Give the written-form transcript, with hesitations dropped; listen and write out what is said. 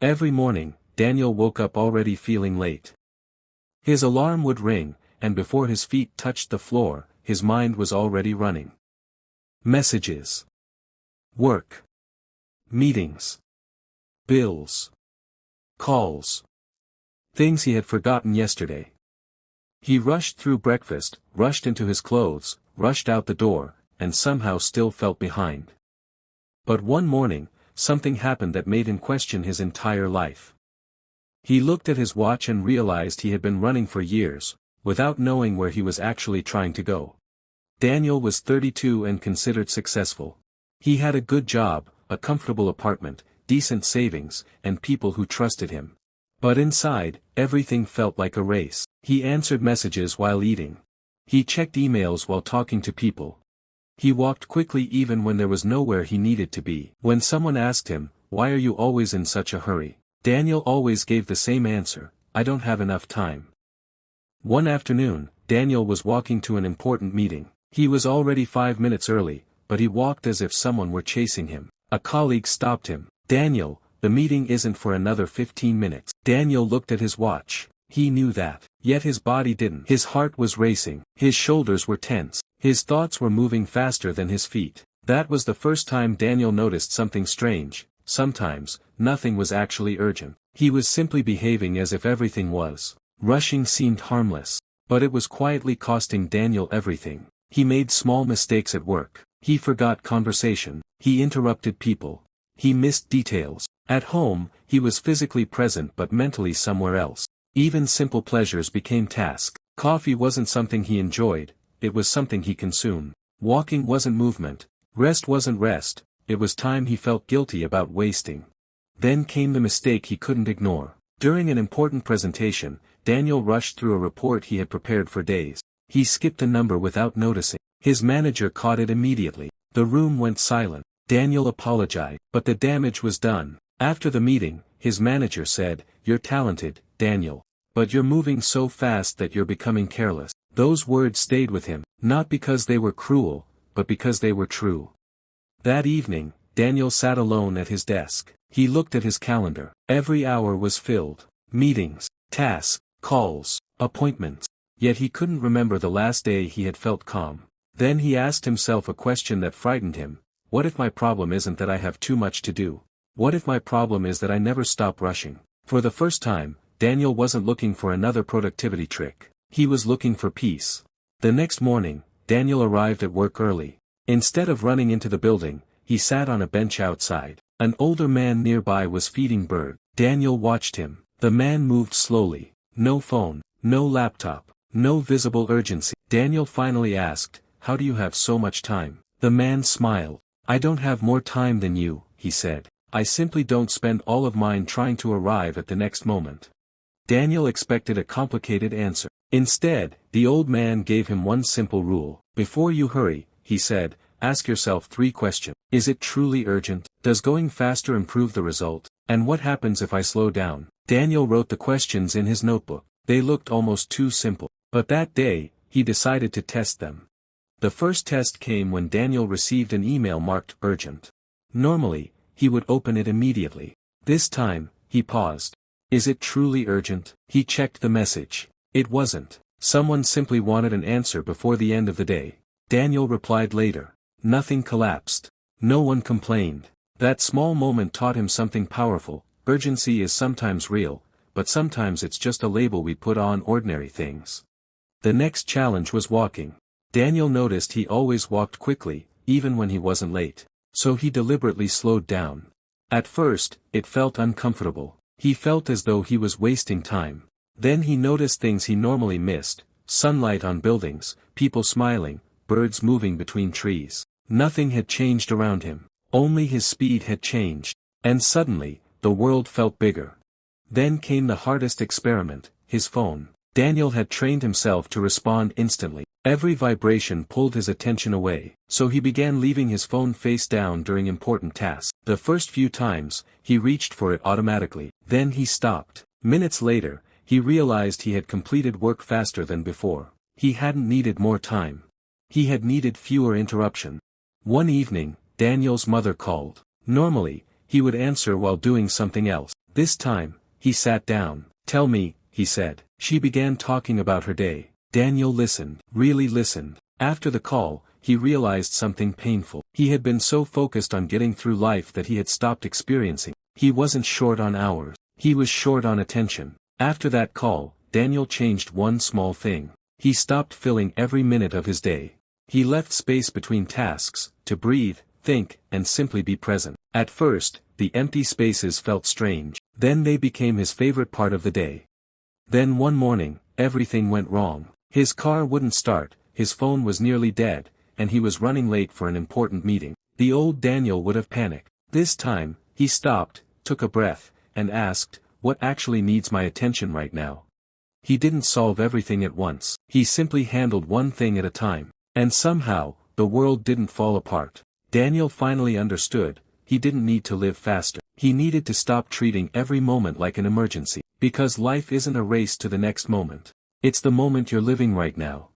Every morning, Daniel woke up already feeling late. His alarm would ring, and before his feet touched the floor, his mind was already running. Messages. Work. Meetings. Bills. Calls. Things he had forgotten yesterday. He rushed through breakfast, rushed into his clothes, rushed out the door, and somehow still felt behind. But one morning, something happened that made him question his entire life. He looked at his watch and realized he had been running for years, without knowing where he was actually trying to go. Daniel was 32 and considered successful. He had a good job, a comfortable apartment, decent savings, and people who trusted him. But inside, everything felt like a race. He answered messages while eating. He checked emails while talking to people. He walked quickly even when there was nowhere he needed to be. When someone asked him, "Why are you always in such a hurry?" Daniel always gave the same answer, "I don't have enough time." One afternoon, Daniel was walking to an important meeting. He was already 5 minutes early, but he walked as if someone were chasing him. A colleague stopped him. "Daniel, the meeting isn't for another 15 minutes. Daniel looked at his watch. He knew that. Yet his body didn't. His heart was racing. His shoulders were tense. His thoughts were moving faster than his feet. That was the first time Daniel noticed something strange. Sometimes, nothing was actually urgent. He was simply behaving as if everything was. Rushing seemed harmless. But it was quietly costing Daniel everything. He made small mistakes at work. He forgot conversation. He interrupted people. He missed details. At home, he was physically present but mentally somewhere else. Even simple pleasures became tasks. Coffee wasn't something he enjoyed, it was something he consumed. Walking wasn't movement. Rest wasn't rest, it was time he felt guilty about wasting. Then came the mistake he couldn't ignore. During an important presentation, Daniel rushed through a report he had prepared for days. He skipped a number without noticing. His manager caught it immediately. The room went silent. Daniel apologized, but the damage was done. After the meeting, his manager said, "You're talented, Daniel. But you're moving so fast that you're becoming careless." Those words stayed with him, not because they were cruel, but because they were true. That evening, Daniel sat alone at his desk. He looked at his calendar. Every hour was filled. Meetings, tasks, calls, appointments. Yet he couldn't remember the last day he had felt calm. Then he asked himself a question that frightened him. What if my problem isn't that I have too much to do? What if my problem is that I never stop rushing? For the first time, Daniel wasn't looking for another productivity trick. He was looking for peace. The next morning, Daniel arrived at work early. Instead of running into the building, he sat on a bench outside. An older man nearby was feeding birds. Daniel watched him. The man moved slowly. No phone, no laptop, no visible urgency. Daniel finally asked, "How do you have so much time?" The man smiled. "I don't have more time than you," he said. "I simply don't spend all of mine trying to arrive at the next moment." Daniel expected a complicated answer. Instead, the old man gave him one simple rule. "Before you hurry," he said, "ask yourself 3 questions. Is it truly urgent? Does going faster improve the result? And what happens if I slow down?" Daniel wrote the questions in his notebook. They looked almost too simple. But that day, he decided to test them. The first test came when Daniel received an email marked urgent. Normally, he would open it immediately. This time, he paused. Is it truly urgent? He checked the message. It wasn't. Someone simply wanted an answer before the end of the day. Daniel replied later. Nothing collapsed. No one complained. That small moment taught him something powerful. Urgency is sometimes real, but sometimes it's just a label we put on ordinary things. The next challenge was walking. Daniel noticed he always walked quickly, even when he wasn't late. So he deliberately slowed down. At first, it felt uncomfortable. He felt as though he was wasting time. Then he noticed things he normally missed: sunlight on buildings, people smiling, birds moving between trees. Nothing had changed around him. Only his speed had changed. And suddenly, the world felt bigger. Then came the hardest experiment, his phone. Daniel had trained himself to respond instantly. Every vibration pulled his attention away, so he began leaving his phone face down during important tasks. The first few times, he reached for it automatically. Then he stopped. Minutes later, he realized he had completed work faster than before. He hadn't needed more time. He had needed fewer interruptions. One evening, Daniel's mother called. Normally, he would answer while doing something else. This time, he sat down. "Tell me," he said. She began talking about her day. Daniel listened, really listened. After the call, he realized something painful. He had been so focused on getting through life that he had stopped experiencing. He wasn't short on hours. He was short on attention. After that call, Daniel changed one small thing. He stopped filling every minute of his day. He left space between tasks, to breathe, think, and simply be present. At first, the empty spaces felt strange. Then they became his favorite part of the day. Then one morning, everything went wrong. His car wouldn't start, his phone was nearly dead, and he was running late for an important meeting. The old Daniel would have panicked. This time, he stopped, took a breath, and asked, "What actually needs my attention right now?" He didn't solve everything at once. He simply handled one thing at a time. And somehow, the world didn't fall apart. Daniel finally understood, he didn't need to live faster. He needed to stop treating every moment like an emergency. Because life isn't a race to the next moment. It's the moment you're living right now.